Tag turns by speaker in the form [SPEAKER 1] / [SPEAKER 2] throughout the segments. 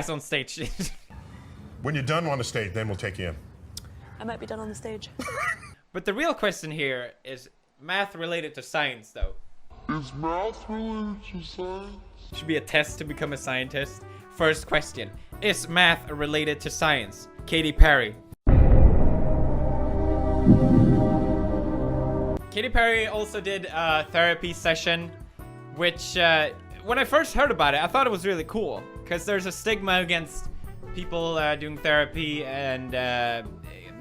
[SPEAKER 1] ass on stage.
[SPEAKER 2] When you're done on the stage, then we'll take you in.
[SPEAKER 3] I might be done on the stage.
[SPEAKER 1] But the real question here is math related to science, though.
[SPEAKER 4] Is math related to science?
[SPEAKER 1] Should be a test to become a scientist. First question: is math related to science? Katy Perry. Katy Perry also did a therapy session, which when I first heard about it, I thought it was really cool because there's a stigma against people doing therapy and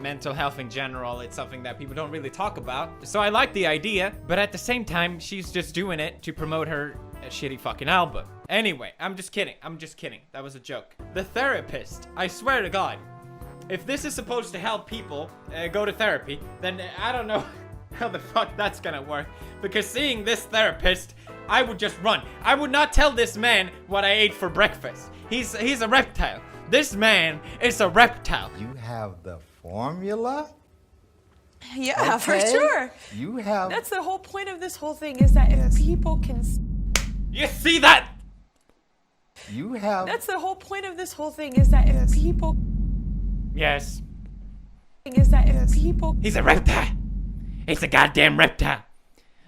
[SPEAKER 1] mental health in general. It's something that people don't really talk about. So I like the idea, but at the same time, she's just doing it to promote her shitty fucking album. Anyway, I'm just kidding. That was a joke. The therapist, I swear to God, if this is supposed to help people go to therapy, then I don't know how the fuck that's gonna work. Because seeing this therapist, I would just run. I would not tell this man what I ate for breakfast. He's a reptile. This man is a reptile.
[SPEAKER 5] You have the formula?
[SPEAKER 3] Yeah, for
[SPEAKER 5] Okay.
[SPEAKER 3] sure.
[SPEAKER 5] You have...
[SPEAKER 3] That's the whole point of this whole thing, is that if people can...
[SPEAKER 1] You see that?
[SPEAKER 5] You have...
[SPEAKER 3] That's the whole point of this whole thing, is that if people...
[SPEAKER 1] Yes.
[SPEAKER 3] Is that if people...
[SPEAKER 1] He's a reptile. He's a goddamn reptile.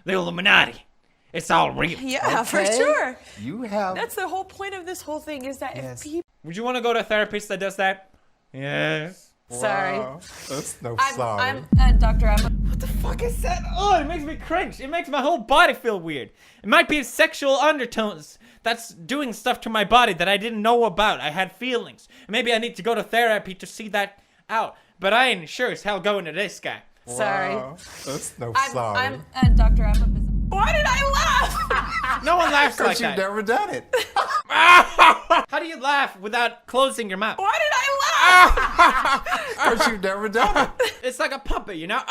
[SPEAKER 1] The Illuminati. It's all real.
[SPEAKER 3] Yeah, for
[SPEAKER 5] Okay.
[SPEAKER 3] sure.
[SPEAKER 5] You have...
[SPEAKER 3] That's the whole point of this whole thing, is that if people...
[SPEAKER 1] Would you want to go to a therapist that does that? Yes.
[SPEAKER 3] Sorry.
[SPEAKER 5] Wow. That's no
[SPEAKER 3] I'm
[SPEAKER 5] sorry.
[SPEAKER 3] Doctor,
[SPEAKER 1] What the fuck is that? Oh, it makes me cringe. It makes my whole body feel weird. It might be sexual undertones that's doing stuff to my body that I didn't know about. I had feelings. Maybe I need to go to therapy to see that out. But I ain't sure as hell going to this guy.
[SPEAKER 3] Sorry.
[SPEAKER 5] Wow. That's no
[SPEAKER 3] I'm
[SPEAKER 5] sorry.
[SPEAKER 3] Doctor, I'm a business... Why did I laugh?
[SPEAKER 1] No one laughs like
[SPEAKER 5] Because you've
[SPEAKER 1] that.
[SPEAKER 5] never done it.
[SPEAKER 1] How do you laugh without closing your mouth?
[SPEAKER 3] Why did I laugh?
[SPEAKER 5] Because you've never done it.
[SPEAKER 1] It's like a puppet, you know?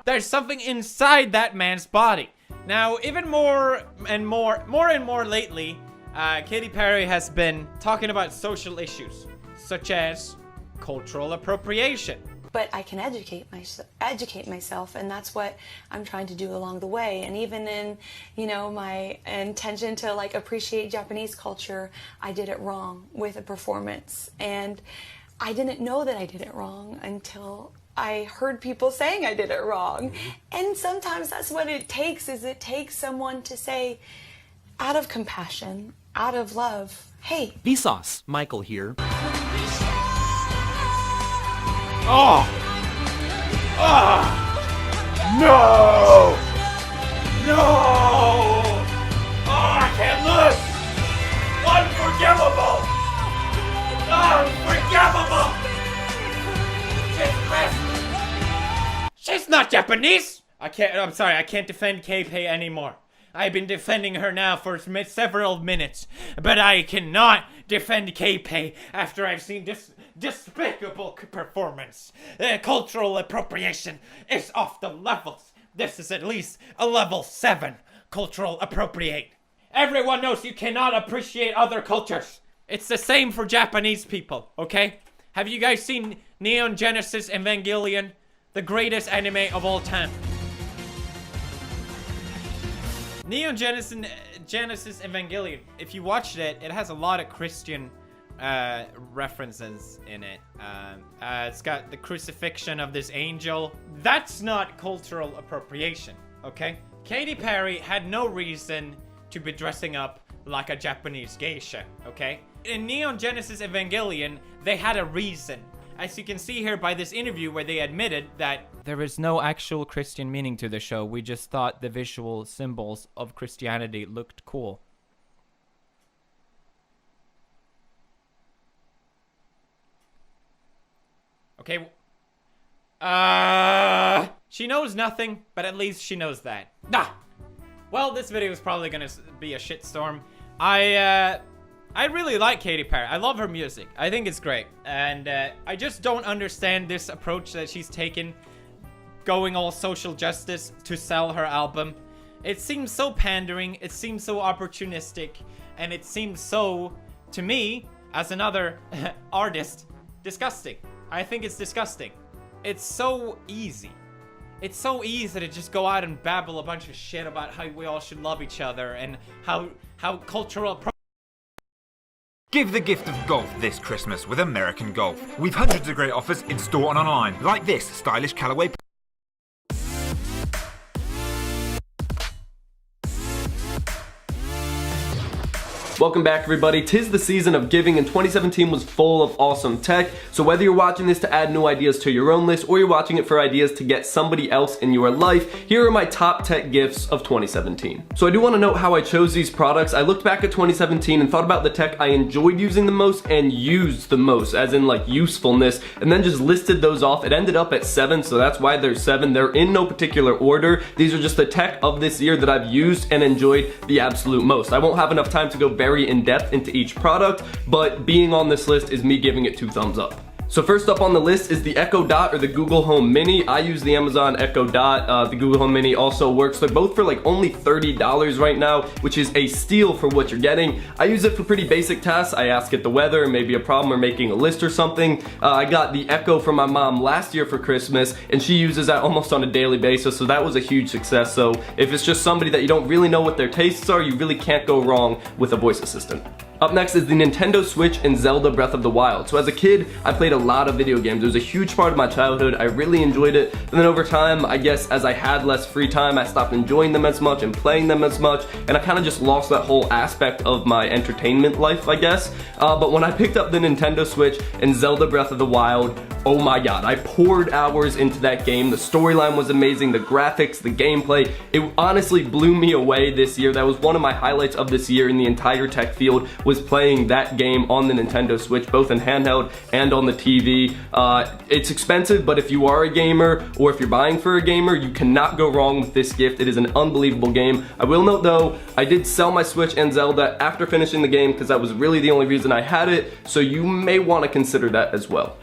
[SPEAKER 1] There's something inside that man's body. Now, even more and more lately, Katy Perry has been talking about social issues, such as cultural appropriation.
[SPEAKER 6] But I can educate myself, and that's what I'm trying to do along the way. And even in, my intention to appreciate Japanese culture, I did it wrong with a performance, and I didn't know that I did it wrong until I heard people saying I did it wrong. And sometimes that's what it takes. It takes someone to say, out of compassion, out of love, hey.
[SPEAKER 7] Vsauce, Michael here.
[SPEAKER 1] Oh! Oh! No! No! Oh, I can't look! Unforgivable! Unforgivable! She's not Japanese! I'm sorry, I can't defend Kei-Pei anymore. I've been defending her now for several minutes, but I cannot defend Kei-Pei after I've seen this despicable performance. Cultural appropriation is off the levels. This is at least a level 7 cultural appropriate. Everyone knows you cannot appreciate other cultures. It's the same for Japanese people, okay? Have you guys seen Neon Genesis Evangelion? The greatest anime of all time. Neon Genesis Evangelion, if you watched it, it has a lot of Christian references in it. It's got the crucifixion of this angel. That's not cultural appropriation, okay? Katy Perry had no reason to be dressing up like a Japanese geisha, okay? In Neon Genesis Evangelion, they had a reason. As you can see here by this interview where they admitted that there is no actual Christian meaning to the show. We just thought the visual symbols of Christianity looked cool. Okay. She knows nothing, but at least she knows that. Well, this video is probably gonna be a shitstorm. I really like Katy Perry. I love her music. I think it's great. And I just don't understand this approach that she's taken, going all social justice to sell her album. It seems so pandering, it seems so opportunistic, and it seems so, to me, as another artist, disgusting. I think it's disgusting. It's so easy. It's so easy to just go out and babble a bunch of shit about how we all should love each other and how cultural
[SPEAKER 7] Give the gift of golf this Christmas with American Golf. We've hundreds of great offers in store and online, like this stylish Callaway.
[SPEAKER 8] Welcome back, everybody. 'Tis the season of giving, and 2017 was full of awesome tech. So whether you're watching this to add new ideas to your own list, or you're watching it for ideas to get somebody else in your life, here are my top tech gifts of 2017. So I do want to note how I chose these products. I looked back at 2017 and thought about the tech I enjoyed using the most and used the most, as in like usefulness, and then just listed those off. It ended up at 7, so that's why there's 7. They're in no particular order. These are just the tech of this year that I've used and enjoyed the absolute most. I won't have enough time to go very in depth into each product, but being on this list is me giving it 2 thumbs up. So first up on the list is the Echo Dot, or the Google Home Mini. I use the Amazon Echo Dot. The Google Home Mini also works. They're both for like only $30 right now, which is a steal for what you're getting. I use it for pretty basic tasks. I ask it the weather, maybe a problem, or making a list or something. I got the Echo from my mom last year for Christmas, and she uses that almost on a daily basis, so that was a huge success. So if it's just somebody that you don't really know what their tastes are, you really can't go wrong with a voice assistant. Up next is the Nintendo Switch and Zelda Breath of the Wild. So as a kid, I played a lot of video games. It was a huge part of my childhood. I really enjoyed it. And then over time, I guess as I had less free time, I stopped enjoying them as much and playing them as much. And I kind of just lost that whole aspect of my entertainment life, I guess. But when I picked up the Nintendo Switch and Zelda Breath of the Wild, oh my god, I poured hours into that game. The storyline was amazing, the graphics, the gameplay. It honestly blew me away this year. That was one of my highlights of this year in the entire tech field, was playing that game on the Nintendo Switch, both in handheld and on the TV. It's expensive, but if you are a gamer, or if you're buying for a gamer, you cannot go wrong with this gift. It is an unbelievable game. I will note though, I did sell my Switch and Zelda after finishing the game, because that was really the only reason I had it, so you may want to consider that as well.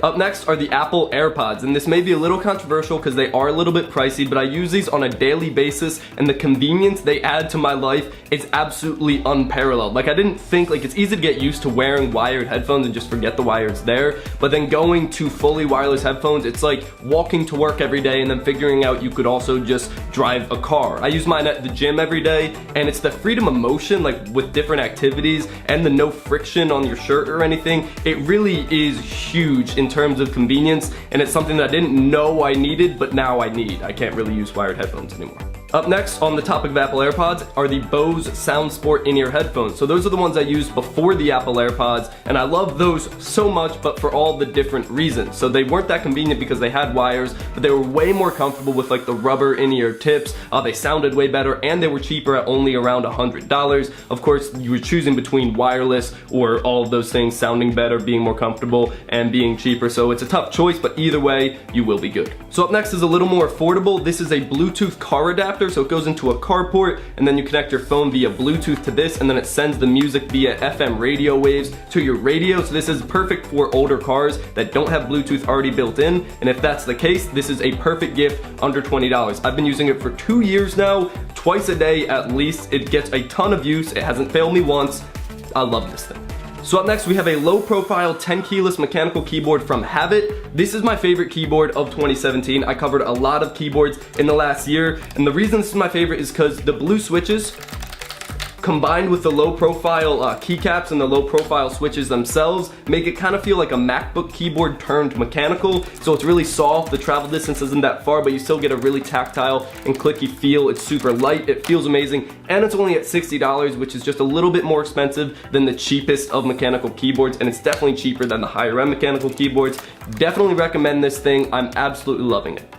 [SPEAKER 8] Up next are the Apple AirPods, and this may be a little controversial because they are a little bit pricey, but I use these on a daily basis, and the convenience they add to my life is absolutely unparalleled. Like, I didn't think, like, it's easy to get used to wearing wired headphones and just forget the wire's there, but then going to fully wireless headphones, it's like walking to work every day and then figuring out you could also just drive a car. I use mine at the gym every day, and it's the freedom of motion, like with different activities, and the no friction on your shirt or anything. It really is huge in terms of convenience, and it's something that I didn't know I needed, but now I need. I can't really use wired headphones anymore. Up next on the topic of Apple AirPods are the Bose SoundSport in-ear headphones. So those are the ones I used before the Apple AirPods, and I love those so much, but for all the different reasons. So they weren't that convenient because they had wires, but they were way more comfortable with like the rubber in-ear tips. They sounded way better, and they were cheaper at only around $100. Of course, you were choosing between wireless or all of those things, sounding better, being more comfortable, and being cheaper. So it's a tough choice, but either way, you will be good. So up next is a little more affordable. This is a Bluetooth car adapter. So it goes into a car port, and then you connect your phone via Bluetooth to this, and then it sends the music via FM radio waves to your radio. So this is perfect for older cars that don't have Bluetooth already built in, and if that's the case, this is a perfect gift under $20. I've been using it for 2 years now, twice a day at least. It gets a ton of use. It hasn't failed me once. I love this thing. So up next we have a low profile 10 keyless mechanical keyboard from Habit. This is my favorite keyboard of 2017. I covered a lot of keyboards in the last year, and the reason this is my favorite is because the blue switches combined with the low profile keycaps and the low profile switches themselves make it kind of feel like a MacBook keyboard turned mechanical. So it's really soft, the travel distance isn't that far, but you still get a really tactile and clicky feel. It's super light, it feels amazing, and it's only at $60, which is just a little bit more expensive than the cheapest of mechanical keyboards, and it's definitely cheaper than the higher end mechanical keyboards. Definitely recommend this thing. I'm absolutely loving it.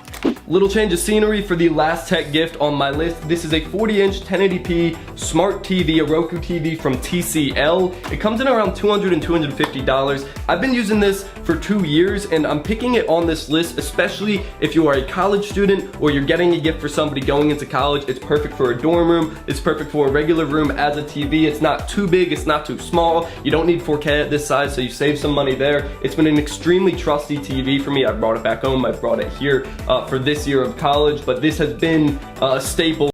[SPEAKER 8] Little change of scenery for the last tech gift on my list. This is a 40-inch 1080p smart TV, a Roku TV from TCL. It comes in around $200 and $250. I've been using this for 2 years, and I'm picking it on this list, especially if you are a college student or you're getting a gift for somebody going into college. It's perfect for a dorm room. It's perfect for a regular room as a TV. It's not too big, it's not too small. You don't need 4K at this size, so you save some money there. It's been an extremely trusty TV for me. I brought it back home. I brought it here for this year of college, but this has been a staple